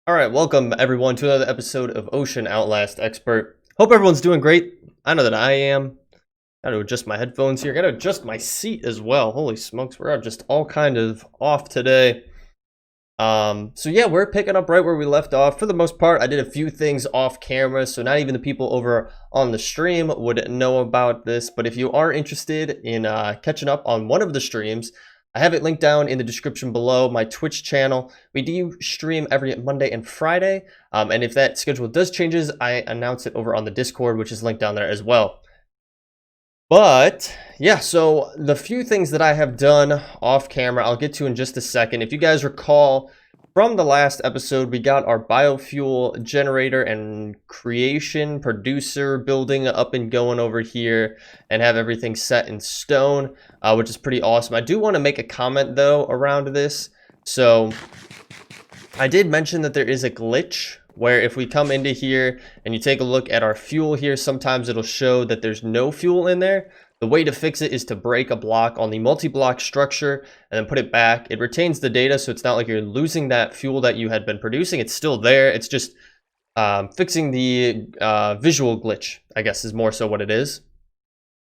All right, welcome everyone to another episode of Ocean Outlast Expert. Hope everyone's doing great. I know that I am. Gotta adjust my headphones here. Gotta adjust my seat as well. Holy smokes, we're just all kind of off today. So yeah, we're picking up right where we left off. For the most part, I did a few things off camera, so not even the people over on the stream would know about this. But if you are interested in catching up on one of the streams, I have it linked down in the description below, my Twitch channel. We do stream every Monday and Friday, and if that schedule does changes, I announce it over on the Discord, which is linked down there as well. But yeah, so the few things that I have done off camera, I'll get to in just a second. If you guys recall, from the last episode, we got our biofuel generator and creation producer building up and going over here and have everything set in stone, which is pretty awesome. I do want to make a comment though around this. So I did mention that there is a glitch where if we come into here and you take a look at our fuel here, sometimes it'll show that there's no fuel in there. The way to fix it is to break a block on the multi-block structure and then put it back. It retains the data, so it's not like you're losing that fuel that you had been producing. It's still there. It's just fixing the visual glitch, I guess, is more so what it is.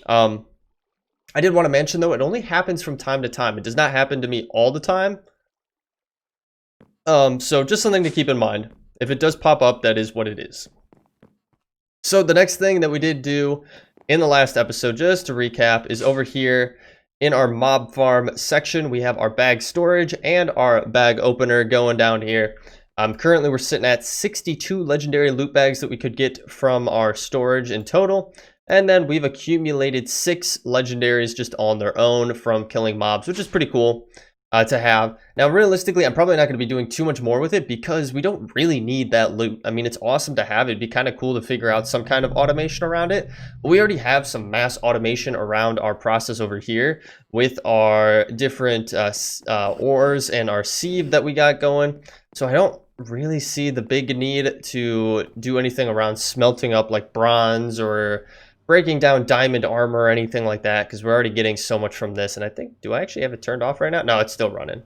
I did want to mention, though, it only happens from time to time. It does not happen to me all the time. So just something to keep in mind. If it does pop up, that is what it is. So the next thing that we did do in the last episode, just to recap, is over here in our mob farm section. We have our bag storage and our bag opener going down here. Currently, we're sitting at 62 legendary loot bags that we could get from our storage in total. And then we've accumulated 6 legendaries just on their own from killing mobs, which is pretty cool to have. Now, realistically, I'm probably not going to be doing too much more with it because we don't really need that loot. I mean, it's awesome to have. It'd be kind of cool to figure out some kind of automation around it. But we already have some mass automation around our process over here with our different ores and our sieve that we got going. So I don't really see the big need to do anything around smelting up like bronze or breaking down diamond armor or anything like that, because we're already getting so much from this. And I think, do I actually have it turned off right now? No, it's still running.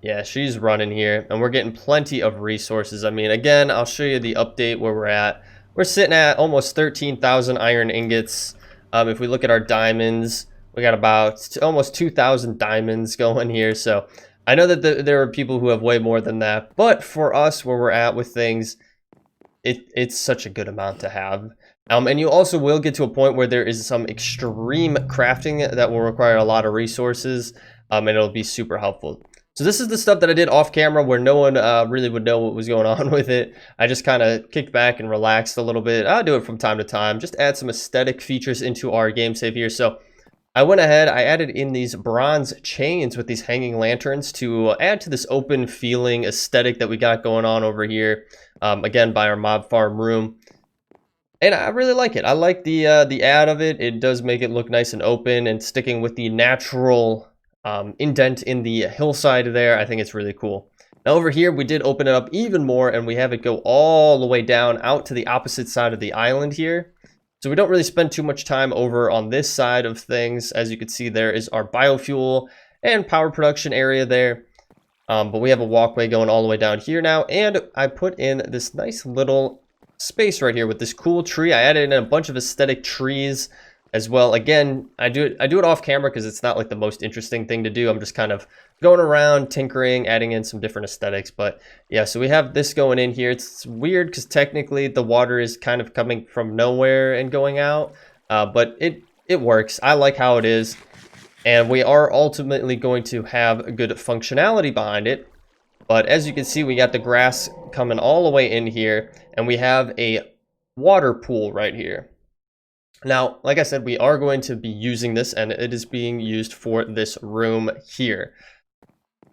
Yeah, she's running here, and we're getting plenty of resources. I mean, again, I'll show you the update where we're at. We're sitting at almost 13,000 iron ingots. If we look at our diamonds, we got about almost 2,000 diamonds going here. So I know that there are people who have way more than that, but for us, where we're at with things, it's such a good amount to have. And you also will get to a point where there is some extreme crafting that will require a lot of resources, and it'll be super helpful. So this is the stuff that I did off camera where no one really would know what was going on with it. I just kind of kicked back and relaxed a little bit. I'll do it from time to time, just add some aesthetic features into our game save here. So I went ahead, I added in these bronze chains with these hanging lanterns to add to this open feeling aesthetic that we got going on over here, again, by our mob farm room. And I really like it. I like the add of it. It does make it look nice and open, and sticking with the natural indent in the hillside there, I think it's really cool. Now over here, we did open it up even more, and we have it go all the way down out to the opposite side of the island here. So we don't really spend too much time over on this side of things. As you can see, there is our biofuel and power production area there. But we have a walkway going all the way down here now, and I put in this nice little space right here with this cool tree. I added in a bunch of aesthetic trees as well. Again, I do it off camera because it's not like the most interesting thing to do. I'm just kind of going around tinkering, adding in some different aesthetics. But yeah, so we have this going in here. It's weird because technically the water is kind of coming from nowhere and going out, but it works. I like how it is, and we are ultimately going to have good functionality behind it. But as you can see, we got the grass coming all the way in here, and we have a water pool right here. Now, like I said, we are going to be using this, and it is being used for this room here.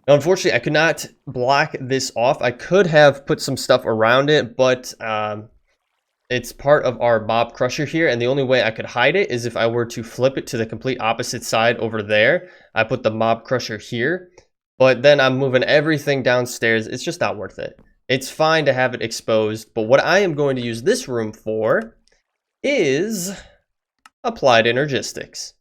Now, unfortunately, I could not block this off. I could have put some stuff around it, but it's part of our mob crusher here, and the only way I could hide it is if I were to flip it to the complete opposite side over there. I put the mob crusher here. But then I'm moving everything downstairs. It's just not worth it. It's fine to have it exposed, but what I am going to use this room for is applied energistics.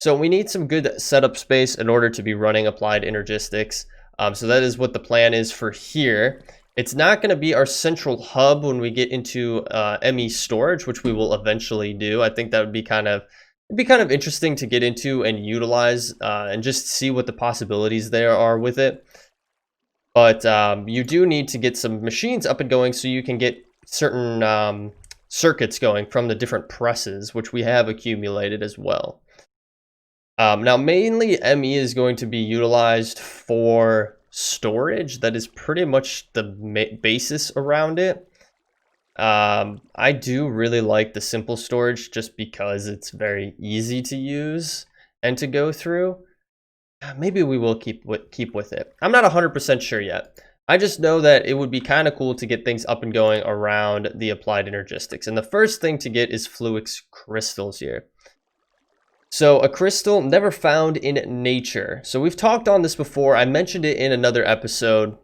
So we need some good setup space in order to be running applied energistics. So that is what the plan is for here. It's not going to be our central hub when we get into ME storage, which we will eventually do. I think that would be kind of interesting to get into and utilize and just see what the possibilities there are with it. But you do need to get some machines up and going so you can get certain circuits going from the different presses, which we have accumulated as well. Now, mainly ME is going to be utilized for storage. That is pretty much the basis around it. I do really like the simple storage just because it's very easy to use and to go through. Maybe we will keep with it. I'm not 100% sure yet. I just know that it would be kind of cool to get things up and going around the applied energistics. And the first thing to get is Fluix Crystals here. So a crystal never found in nature. So we've talked on this before. I mentioned it in another episode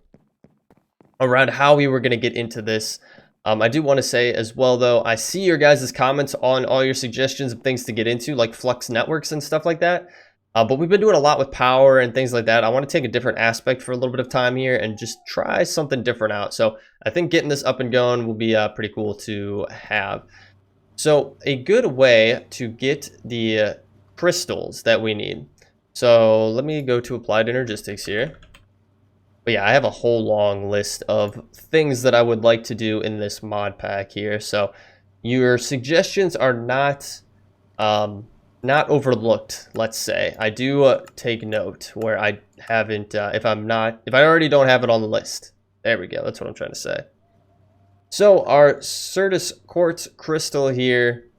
around how we were going to get into this. I do want to say as well, though, I see your guys' comments on all your suggestions of things to get into, like Flux networks and stuff like that. But we've been doing a lot with power and things like that. I want to take a different aspect for a little bit of time here and just try something different out. So I think getting this up and going will be pretty cool to have. So a good way to get the crystals that we need. So let me go to applied energistics here. But yeah, I have a whole long list of things that I would like to do in this mod pack here. So your suggestions are not overlooked, let's say. I do take note where I haven't, if I already don't have it on the list. There we go, that's what I'm trying to say. So our Certus Quartz Crystal here,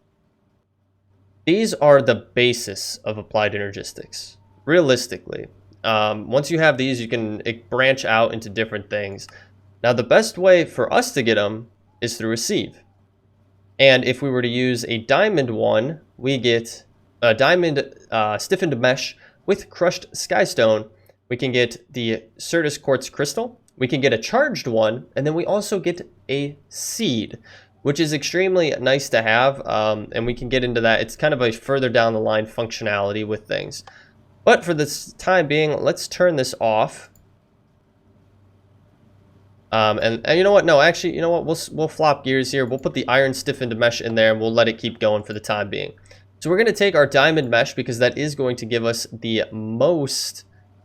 these are the basis of applied energistics, realistically. Once you have these, you can branch out into different things. Now, the best way for us to get them is through a sieve. And if we were to use a diamond one, we get a diamond stiffened mesh with crushed skystone. We can get the Certus Quartz Crystal. We can get a charged one, and then we also get a seed, which is extremely nice to have, and we can get into that. It's kind of a further down the line functionality with things. But for this time being, let's turn this off. And you know what? No, actually, you know what? We'll flop gears here. We'll put the iron stiffened mesh in there, and we'll let it keep going for the time being. So we're going to take our diamond mesh because that is going to give us the most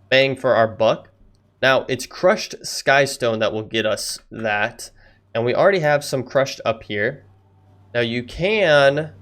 bang for our buck. Now, it's crushed skystone that will get us that. And we already have some crushed up here. Now you can,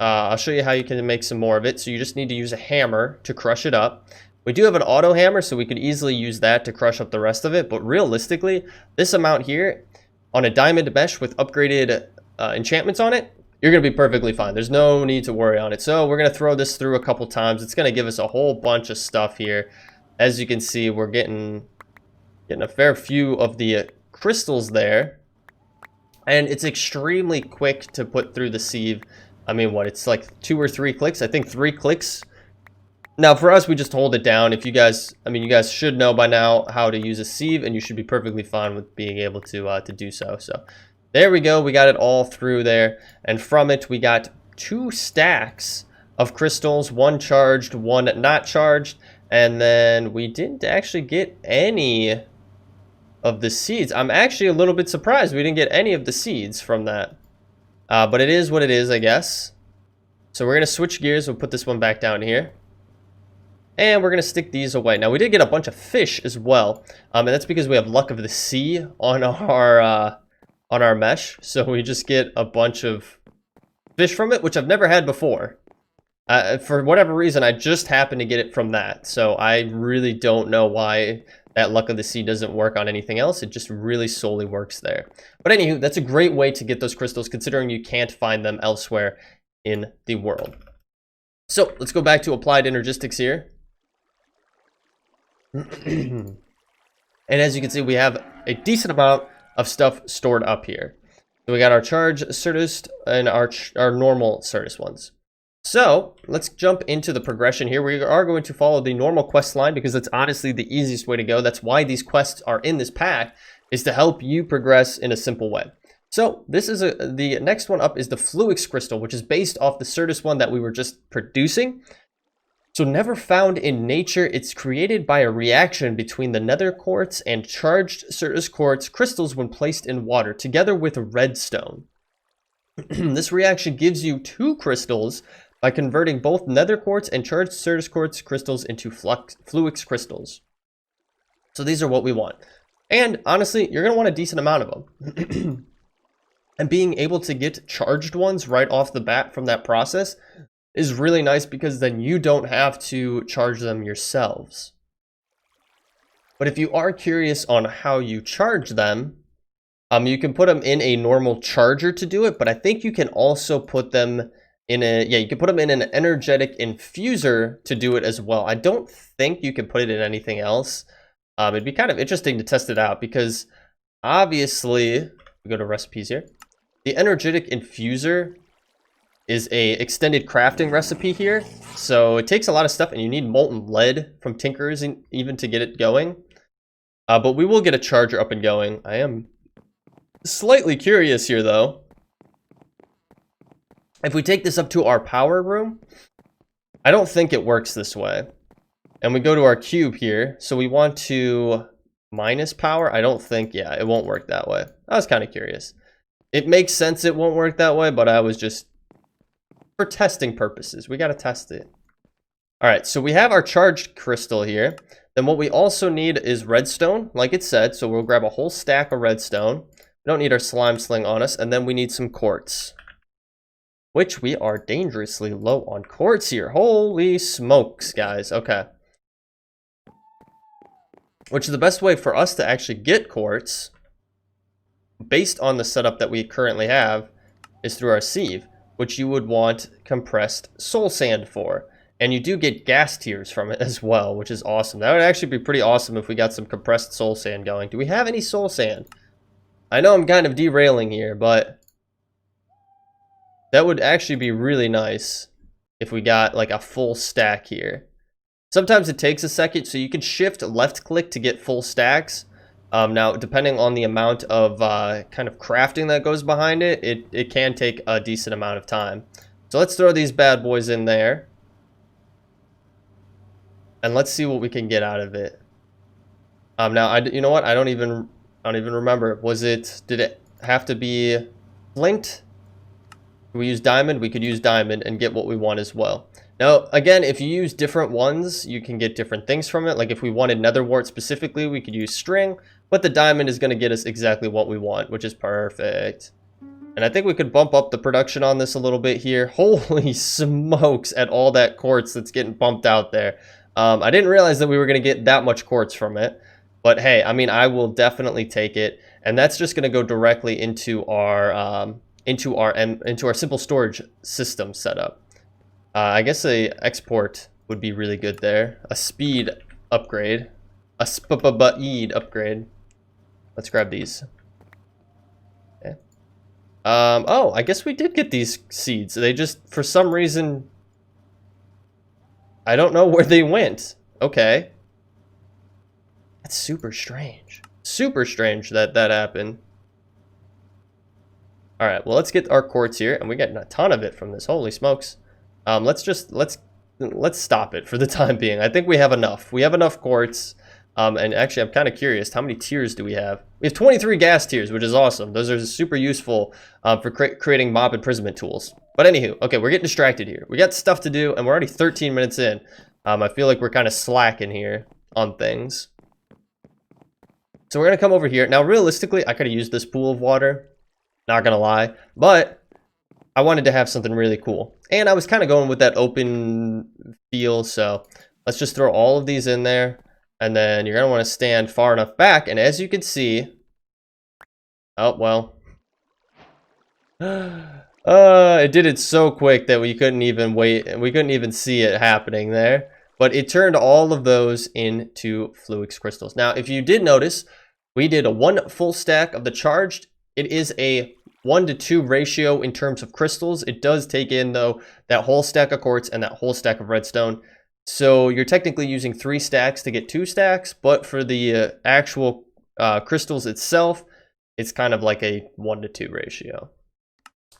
I'll show you how you can make some more of it. So you just need to use a hammer to crush it up. We do have an auto hammer, so we could easily use that to crush up the rest of it. But realistically, this amount here on a diamond mesh with upgraded enchantments on it, you're going to be perfectly fine. There's no need to worry on it. So we're going to throw this through a couple times. It's going to give us a whole bunch of stuff here. As you can see, we're getting a fair few of the crystals there. And it's extremely quick to put through the sieve. I mean, what? It's like 2 or 3 clicks. I think 3 clicks. Now, for us, we just hold it down. If you guys, you guys should know by now how to use a sieve, and you should be perfectly fine with being able to do so. So there we go. We got it all through there. And from it, we got 2 stacks of crystals, 1 charged, 1 not charged. And then we didn't actually get any of the seeds. I'm actually a little bit surprised we didn't get any of the seeds from that. But it is what it is, I guess. So we're going to switch gears. We'll put this one back down here. And we're going to stick these away. Now, we did get a bunch of fish as well. And that's because we have luck of the sea on our mesh. So we just get a bunch of fish from it, which I've never had before. For whatever reason, I just happened to get it from that. So I really don't know why that luck of the sea doesn't work on anything else. It just really solely works there. But anywho, that's a great way to get those crystals, considering you can't find them elsewhere in the world. So let's go back to applied energistics here. And as you can see, we have a decent amount of stuff stored up here. So we got our charge Certus and our normal Certus ones. So let's jump into the progression here. We are going to follow the normal quest line because it's honestly the easiest way to go. That's why these quests are in this pack, is to help you progress in a simple way. So this is the next one up is the Fluix Crystal, which is based off the Certus one that we were just producing. So never found in nature, it's created by a reaction between the nether quartz and charged Certus quartz crystals when placed in water, together with redstone. This reaction gives you 2 crystals by converting both nether quartz and charged Certus quartz crystals into Fluix Crystals. So these are what we want. And honestly, you're going to want a decent amount of them. And being able to get charged ones right off the bat from that process is really nice, because then you don't have to charge them yourselves. But if you are curious on how you charge them, you can put them in a normal charger to do it, but I think you can also put them in you can put them in an energetic infuser to do it as well. I don't think you can put it in anything else. It'd be kind of interesting to test it out, because obviously, we go to recipes here. The energetic infuser is a extended crafting recipe here. So it takes a lot of stuff, and you need molten lead from tinkers even to get it going. But we will get a charger up and going. I am slightly curious here though. If we take this up to our power room, I don't think it works this way. And we go to our cube here. So we want to minus power. I don't think, yeah, it won't work that way. I was kind of curious. It makes sense it won't work that way, but I was just, for testing purposes, we got to test it. All right, so we have our charged crystal here. Then what we also need is redstone, like it said. So we'll grab a whole stack of redstone. We don't need our slime sling on us. And then we need some quartz, which we are dangerously low on quartz here. Holy smokes, guys. Okay. Which is the best way for us to actually get quartz, based on the setup that we currently have, is through our sieve, which you would want compressed soul sand for. And you do get gas tiers from it as well, which is awesome. That would actually be pretty awesome if we got some compressed soul sand going. Do we have any soul sand? I know I'm kind of derailing here, but that would actually be really nice if we got like a full stack here. Sometimes it takes a second, so you can shift left click to get full stacks. Now, depending on the amount of kind of crafting that goes behind it, it can take a decent amount of time. So let's throw these bad boys in there. And let's see what we can get out of it. Now, you know what? I don't even remember. Did it have to be flint? We use diamond. We could use diamond and get what we want as well. Now, again, if you use different ones, you can get different things from it. Like if we wanted nether wart specifically, we could use string, but the diamond is going to get us exactly what we want, which is perfect. And I think we could bump up the production on this a little bit here. Holy smokes at all that quartz that's getting pumped out there. I didn't realize that we were going to get that much quartz from it, but hey, I mean, I will definitely take it. And that's just going to go directly into our simple storage system setup. I guess a export would be really good there. A speed upgrade. A speed upgrade. Let's grab these. Okay. Oh, I guess we did get these seeds. They just, for some reason, I don't know where they went. Okay. That's super strange. Super strange that that happened. All right, well, let's get our quartz here, and we get a ton of it from this. Holy smokes. Let's stop it for the time being. I think we have enough. We have enough quartz. And actually, I'm kind of curious, how many tiers do we have? We have 23 gas tiers, which is awesome. Those are super useful for creating mob imprisonment tools. But anywho, okay, we're getting distracted here. We got stuff to do, and we're already 13 minutes in. I feel like we're kind of slacking here on things. So we're going to come over here. Now, realistically, I could have used this pool of water. Not going to lie. But I wanted to have something really cool. And I was kind of going with that open feel. So let's just throw all of these in there. And then you're going to want to stand far enough back. And as you can see... Oh, well. It did it so quick that we couldn't even wait. We couldn't even see it happening there. But it turned all of those into Fluix Crystals. Now, if you did notice, we did a 1 full stack of the charged. It is a 1-to-2 ratio in terms of crystals. It does take in, though, that whole stack of quartz and that whole stack of redstone. So you're technically using 3 stacks to get 2 stacks, but for the actual crystals itself, it's kind of like a 1-to-2 ratio.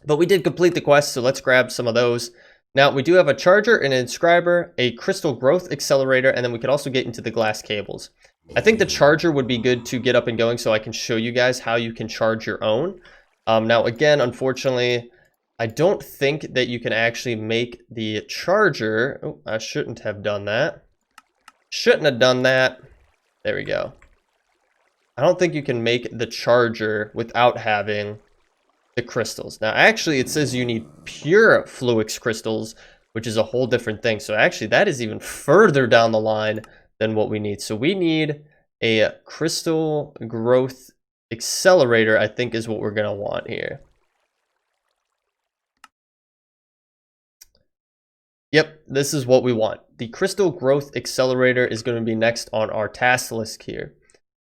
But we did complete the quest, so let's grab some of those. Now, we do have a charger, an inscriber, a crystal growth accelerator, and then we could also get into the glass cables. I think the charger would be good to get up and going so I can show you guys how you can charge your own. Now, again, unfortunately, I don't think that you can actually make the charger. Oh, I shouldn't have done that. Shouldn't have done that. There we go. I don't think you can make the charger without having the crystals. Now, actually, it says you need pure Fluix Crystals, which is a whole different thing. So actually, that is even further down the line than what we need. So we need a crystal growth accelerator, I think is what we're going to want here. Yep, this is what we want. The crystal growth accelerator is going to be next on our task list here.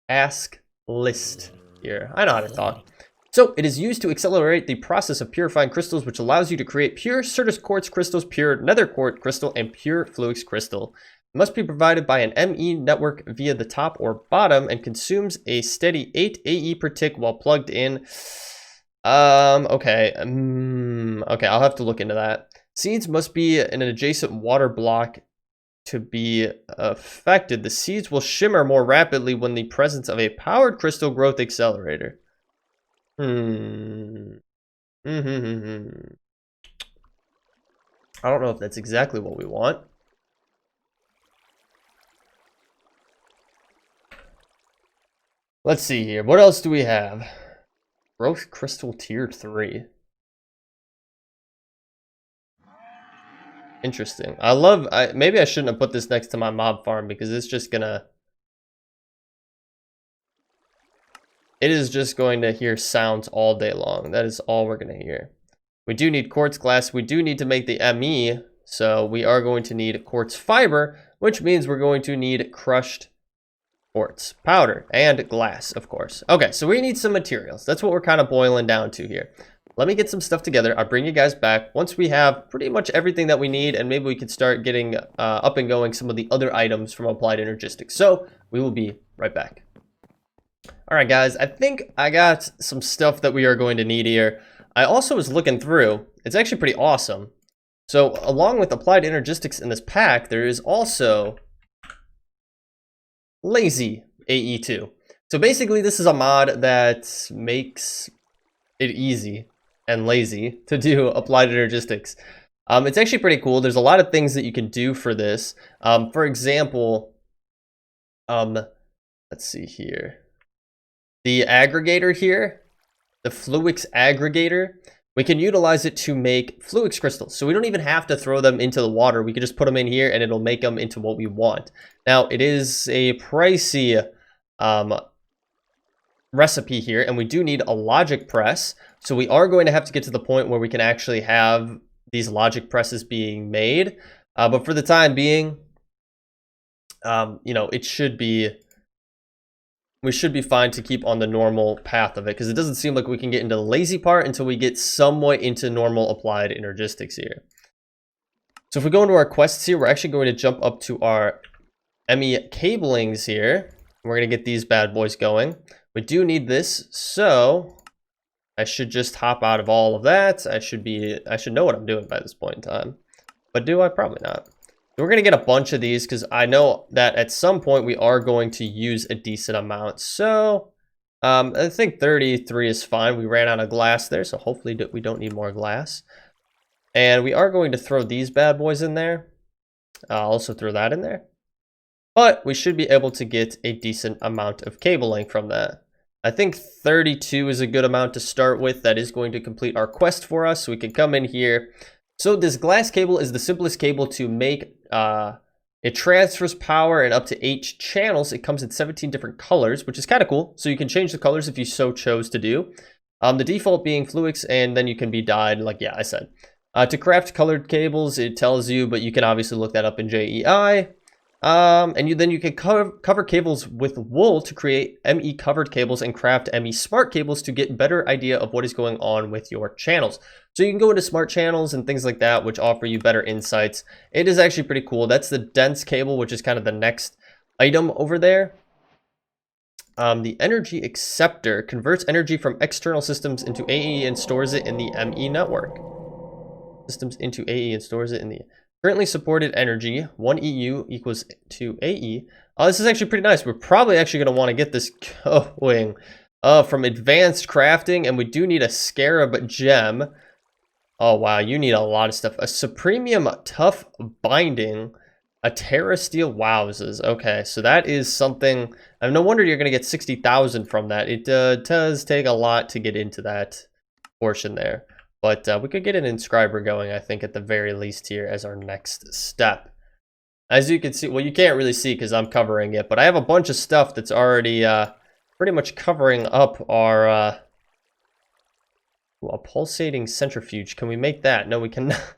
Task list here. I know how to talk. So it is used to accelerate the process of purifying crystals, which allows you to create pure Certus quartz crystals, pure nether quartz crystal, and pure Fluix crystal. It must be provided by an ME network via the top or bottom and consumes a steady 8 AE per tick while plugged in. Okay, I'll have to look into that. Seeds must be in an adjacent water block to be affected. The seeds will shimmer more rapidly when the presence of a powered crystal growth accelerator. I don't know if that's exactly what we want. Let's see here. What else do we have? Growth Crystal Tier 3. Interesting. Maybe I shouldn't have put this next to my mob farm because it's just gonna... It is just going to hear sounds all day long. That is all we're going to hear. We do need quartz glass. We do need to make the ME. So we are going to need quartz fiber, which means we're going to need crushed quartz powder and glass, of course. Okay, so we need some materials. That's what we're kind of boiling down to here. Let me get some stuff together. I'll bring you guys back once we have pretty much everything that we need, and maybe we can start getting up and going some of the other items from Applied Energistics. So we will be right back. All right, guys, I think I got some stuff that we are going to need here. I also was looking through. It's actually pretty awesome. So along with Applied Energistics in this pack, there is also Lazy AE2. So basically, this is a mod that makes it easy and lazy to do Applied Energistics. It's actually pretty cool. There's a lot of things that you can do for this. For example, let's see here. The aggregator here, the Fluix Aggregator, we can utilize it to make Fluix Crystals. So we don't even have to throw them into the water. We can just put them in here and it'll make them into what we want. Now, it is a pricey recipe here, and we do need a logic press. So we are going to have to get to the point where we can actually have these logic presses being made. But for the time being, you know, we should be fine to keep on the normal path of it, because it doesn't seem like we can get into the lazy part until we get somewhat into normal Applied Energistics here. So if we go into our quests here, we're actually going to jump up to our ME cablings here. We're going to get these bad boys going. We do need this, so I should just hop out of all of that. I should know what I'm doing by this point in time. But do I? Probably not. So we're going to get a bunch of these because I know that at some point we are going to use a decent amount. So I think 33 is fine. We ran out of glass there, so hopefully we don't need more glass. And we are going to throw these bad boys in there. I'll also throw that in there. But we should be able to get a decent amount of cabling from that. I think 32 is a good amount to start with. That is going to complete our quest for us. So we can come in here. So this glass cable is the simplest cable to make. It transfers power in up to 8 channels. It comes in 17 different colors, which is kind of cool. So you can change the colors if you so chose to do. The default being Fluix, and then you can be dyed, like I said. To craft colored cables, it tells you, but you can obviously look that up in JEI. And then you can cover cables with wool to create ME covered cables and craft ME smart cables to get better idea of what is going on with your channels. So you can go into smart channels and things like that, which offer you better insights. It is actually pretty cool. That's the dense cable, which is kind of the next item over there. The energy acceptor converts energy from external systems into AE and stores it in the ME network. systems into AE and stores it in the currently supported energy. 1 EU equals to AE. Oh, this is actually pretty nice. We're probably actually going to want to get this going from advanced crafting, and we do need a scarab gem. Oh, wow, you need a lot of stuff. A supremium tough binding, a terra steel wowzers. Okay, so that is something. No wonder you're going to get 60,000 from that. It does take a lot to get into that portion there. But we could get an Inscriber going, I think, at the very least here as our next step. As you can see, well, you can't really see because I'm covering it, but I have a bunch of stuff that's already pretty much covering up our a pulsating centrifuge. Can we make that? No, we cannot.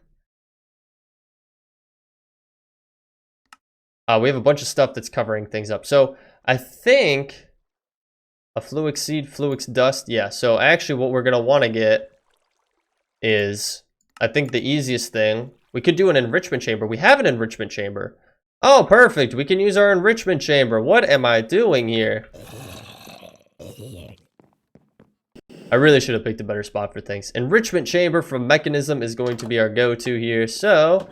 We have a bunch of stuff that's covering things up. So I think a Fluix seed, Fluix dust. Yeah, so actually what we're going to want to get is, I think the easiest thing, we could do an enrichment chamber. We have an enrichment chamber. Oh, perfect. We can use our enrichment chamber. What am I doing here? I really should have picked a better spot for things. Enrichment chamber from mechanism is going to be our go-to here. So,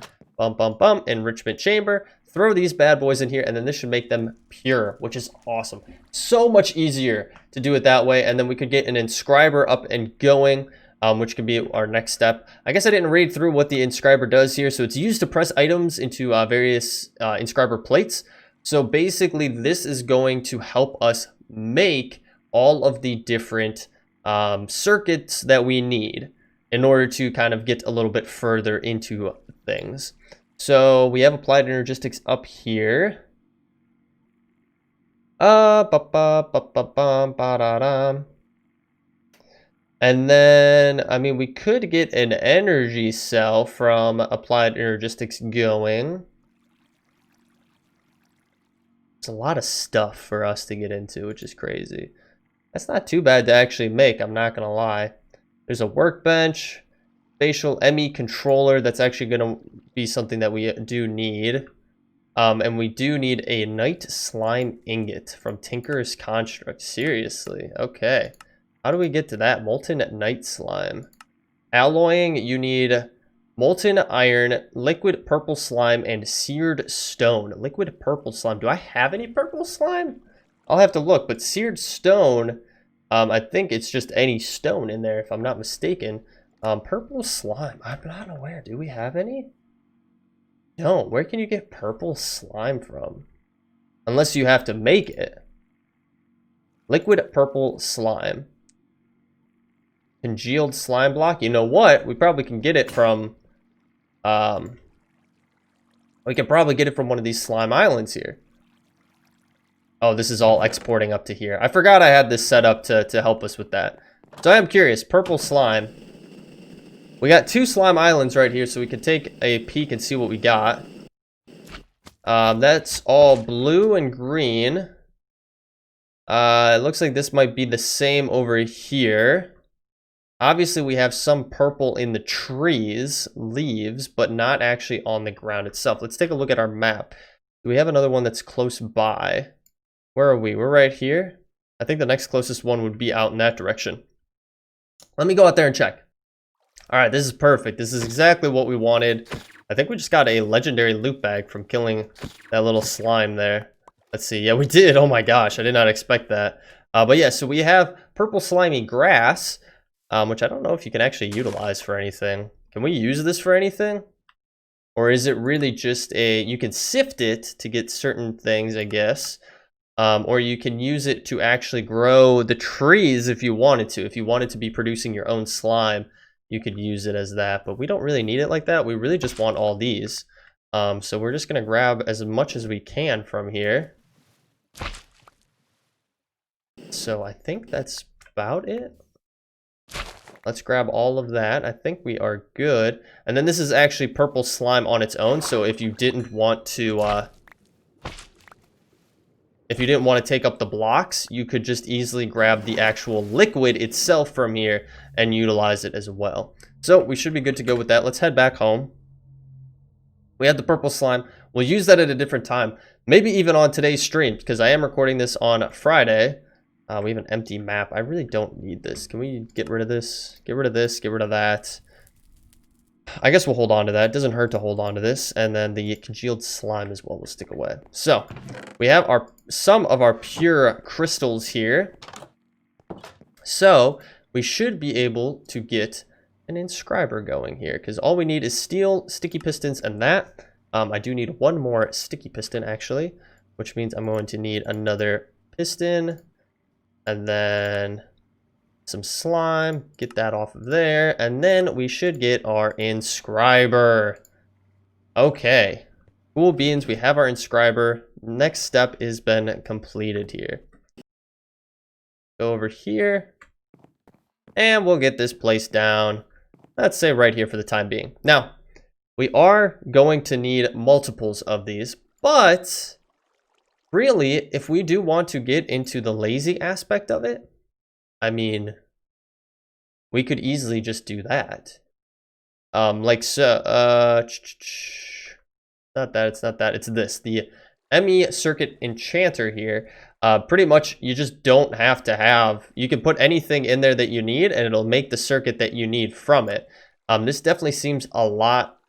enrichment chamber. Throw these bad boys in here, and then this should make them pure, which is awesome. So much easier to do it that way, and then we could get an Inscriber up and going, which could be our next step. I guess I didn't read through what the Inscriber does here. So it's used to press items into various Inscriber plates. So basically, this is going to help us make all of the different circuits that we need in order to kind of get a little bit further into things. So we have applied energistics up here. And then, I mean, we could get an energy cell from applied energistics going. It's a lot of stuff for us to get into, which is crazy. That's not too bad to actually make, I'm not gonna lie. There's a workbench, spatial ME controller. That's actually gonna be something that we do need. And we do need a night slime ingot from Tinker's Construct. Seriously, okay. How do we get to that? Molten night slime. Alloying, you need molten iron, liquid purple slime, and seared stone. Liquid purple slime. Do I have any purple slime? I'll have to look, but seared stone, I think it's just any stone in there, if I'm not mistaken. Purple slime. I'm not aware. Do we have any? No. Where can you get purple slime from? Unless you have to make it. Liquid purple slime. Congealed slime block. You know what? We probably can get it from we can probably get it from one of these slime islands here. Oh, this is all exporting up to here. I forgot I had this set up to help us with that. So I am curious. Purple slime. We got 2 slime islands right here, so we can take a peek and see what we got. That's all blue and green. It looks like this might be the same over here. Obviously, we have some purple in the trees, leaves, but not actually on the ground itself. Let's take a look at our map. Do we have another one that's close by? Where are we? We're right here. I think the next closest one would be out in that direction. Let me go out there and check. All right, this is perfect. This is exactly what we wanted. I think we just got a legendary loot bag from killing that little slime there. Let's see. Yeah, we did. Oh my gosh, I did not expect that. But yeah, so we have purple slimy grass, which I don't know if you can actually utilize for anything. Can we use this for anything? Or is it really just a, you can sift it to get certain things, I guess. Or you can use it to actually grow the trees if you wanted to. If you wanted to be producing your own slime, you could use it as that. But we don't really need it like that. We really just want all these. So we're just going to grab as much as we can from here. So I think that's about it. Let's grab all of that. I think we are good. And then this is actually purple slime on its own. So if you didn't want to take up the blocks, you could just easily grab the actual liquid itself from here and utilize it as well. So we should be good to go with that. Let's head back home. We have the purple slime. We'll use that at a different time. Maybe even on today's stream, because I am recording this on Friday. We have an empty map. I really don't need this. Can we get rid of this? Get rid of this. Get rid of that. I guess we'll hold on to that. It doesn't hurt to hold on to this. And then the congealed slime as well will stick away. So we have some of our pure crystals here. So we should be able to get an inscriber going here, because all we need is steel, sticky pistons, and that. I do need one more sticky piston actually, which means I'm going to need another piston and then some slime, get that off of there, and then we should get our inscriber. Okay, cool beans, we have our inscriber. Next step has been completed here. Go over here, and we'll get this placed down, let's say right here for the time being. Now, we are going to need multiples of these, but really, if we do want to get into the lazy aspect of it, I mean, we could easily just do that. Like so, not that, it's not that, it's this, the ME circuit enchanter here. Pretty much you just don't have to have, you can put anything in there that you need and it'll make the circuit that you need from it. This definitely seems a lot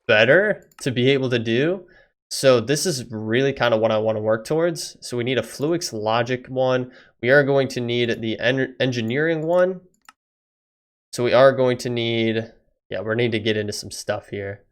better to be able to do. So this is really kind of what I want to work towards. So we need a Fluix logic one. We are going to need the engineering one. So we are going to need, yeah, we need to get into some stuff here.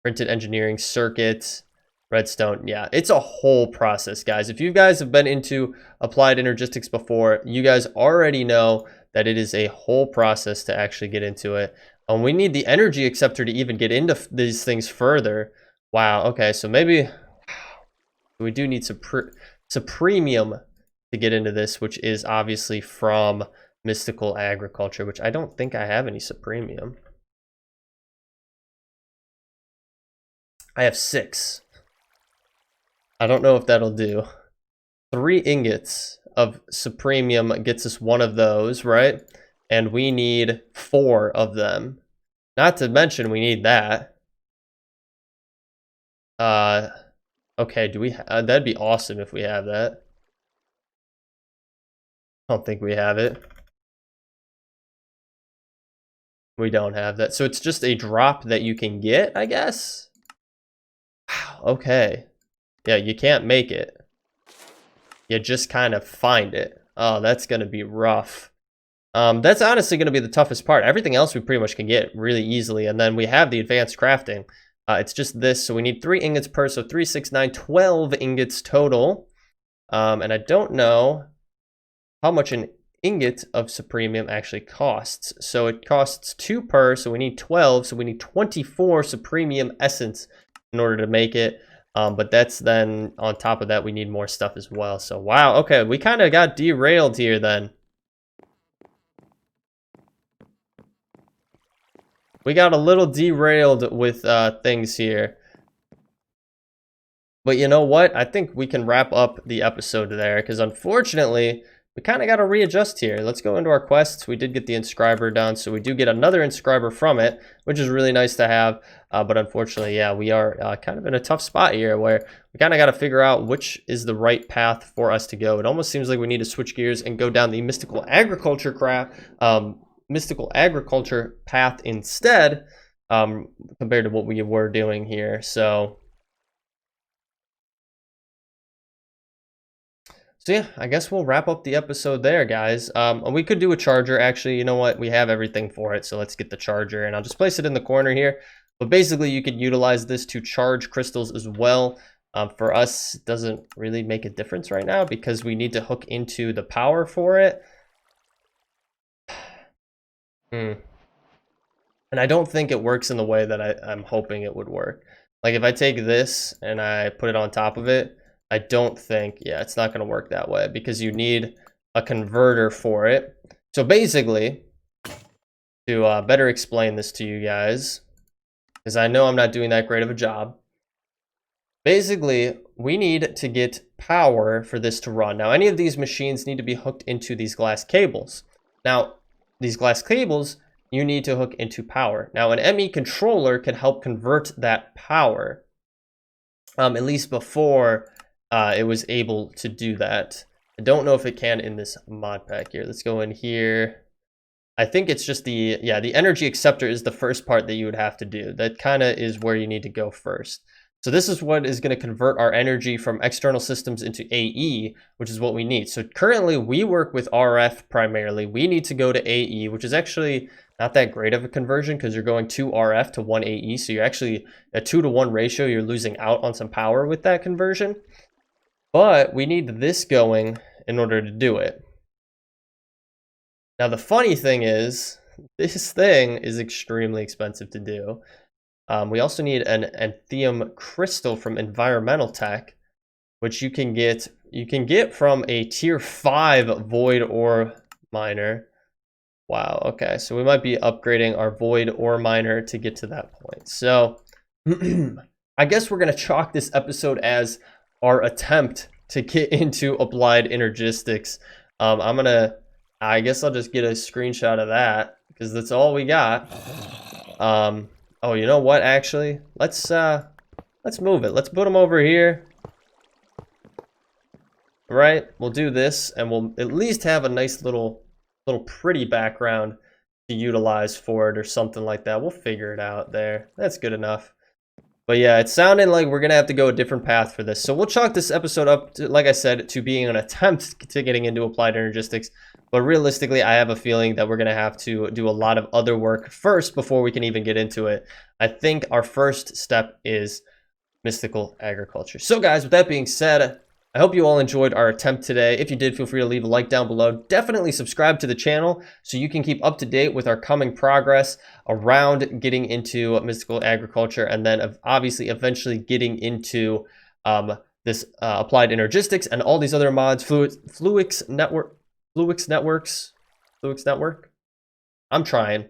Printed engineering circuits, redstone. Yeah, it's a whole process, guys. If you guys have been into applied energistics before, you guys already know that it is a whole process to actually get into it. And we need the energy acceptor to even get into these things further. Wow, okay, so maybe we do need some premium to get into this, which is obviously from Mystical Agriculture, which I don't think I have any supremium. I have 6. I don't know if that'll do. 3 ingots of supremium gets us one of those, right? And we need 4 of them. Not to mention we need that. Okay, do we that'd be awesome if we have that. I don't think we have it. We don't have that. So it's just a drop that you can get, I guess. Wow, okay. Yeah, you can't make it. You just kind of find it. Oh, that's going to be rough. That's honestly going to be the toughest part. Everything else we pretty much can get really easily. And then we have the advanced crafting. It's just this. So we need 3 ingots per. So 3, 6, 9, 12 ingots total. And I don't know how much an ingot of supremium actually costs. So it costs 2 per. So we need 12. So we need 24 supremium essence in order to make it. But that's then on top of that, we need more stuff as well. So wow, okay, we kind of got derailed here then. We got a little derailed with things here. But you know what? I think we can wrap up the episode there, because unfortunately, we kind of got to readjust here. Let's go into our quests. We did get the Inscriber done, so we do get another Inscriber from it, which is really nice to have. But unfortunately, yeah, we are kind of in a tough spot here where we kind of got to figure out which is the right path for us to go. It almost seems like we need to switch gears and go down the Mystical Agriculture path instead, compared to what we were doing here. So yeah, I guess we'll wrap up the episode there, guys. We could do a charger, actually. You know what? We have everything for it, so let's get the charger, and I'll just place it in the corner here. But basically, you could utilize this to charge crystals as well. For us, it doesn't really make a difference right now because we need to hook into the power for it. And I don't think it works in the way that I'm hoping it would work. Like if I take this and I put it on top of it, I don't think, yeah, it's not going to work that way because you need a converter for it. So basically, to better explain this to you guys, because I know I'm not doing that great of a job. Basically, we need to get power for this to run. Now, any of these machines need to be hooked into these glass cables. Now, these glass cables, you need to hook into power. Now, an ME controller can help convert that power, at least before it was able to do that. I don't know if it can in this mod pack here. Let's go in here. I think it's just the energy acceptor is the first part that you would have to do. That kind of is where you need to go first. So this is what is going to convert our energy from external systems into AE, which is what we need. So currently we work with RF primarily. We need to go to AE, which is actually not that great of a conversion because you're going 2 RF to 1 AE. So you're actually a 2-to-1 ratio. You're losing out on some power with that conversion. But we need this going in order to do it. Now the funny thing is, this thing is extremely expensive to do. We also need an Enrichment Crystal from Environmental Tech, which you can get from a tier 5 void ore miner. Wow, okay, so we might be upgrading our void ore miner to get to that point. So I guess we're gonna chalk this episode as our attempt to get into applied energistics. I guess I'll just get a screenshot of that because that's all we got. Oh, you know what? Actually, let's move it. Let's put them over here. All right, we'll do this, and we'll at least have a nice little pretty background to utilize for it or something like that. We'll figure it out there. That's good enough. But yeah, it's sounding like we're gonna have to go a different path for this. So we'll chalk this episode up to, like I said, to being an attempt to getting into applied energistics. But realistically, I have a feeling that we're going to have to do a lot of other work first before we can even get into it. I think our first step is mystical agriculture. So guys, with that being said, I hope you all enjoyed our attempt today. If you did, feel free to leave a like down below. Definitely subscribe to the channel so you can keep up to date with our coming progress around getting into mystical agriculture, and then obviously eventually getting into this applied energistics and all these other mods, Fluix Network. I'm trying.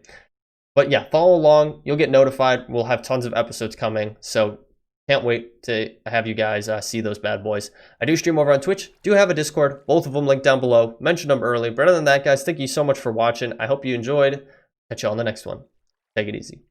But yeah, follow along. You'll get notified. We'll have tons of episodes coming. So can't wait to have you guys see those bad boys. I do stream over on Twitch. Do have a Discord. Both of them linked down below. Mentioned them early. But other than that, guys, thank you so much for watching. I hope you enjoyed. Catch you on the next one. Take it easy.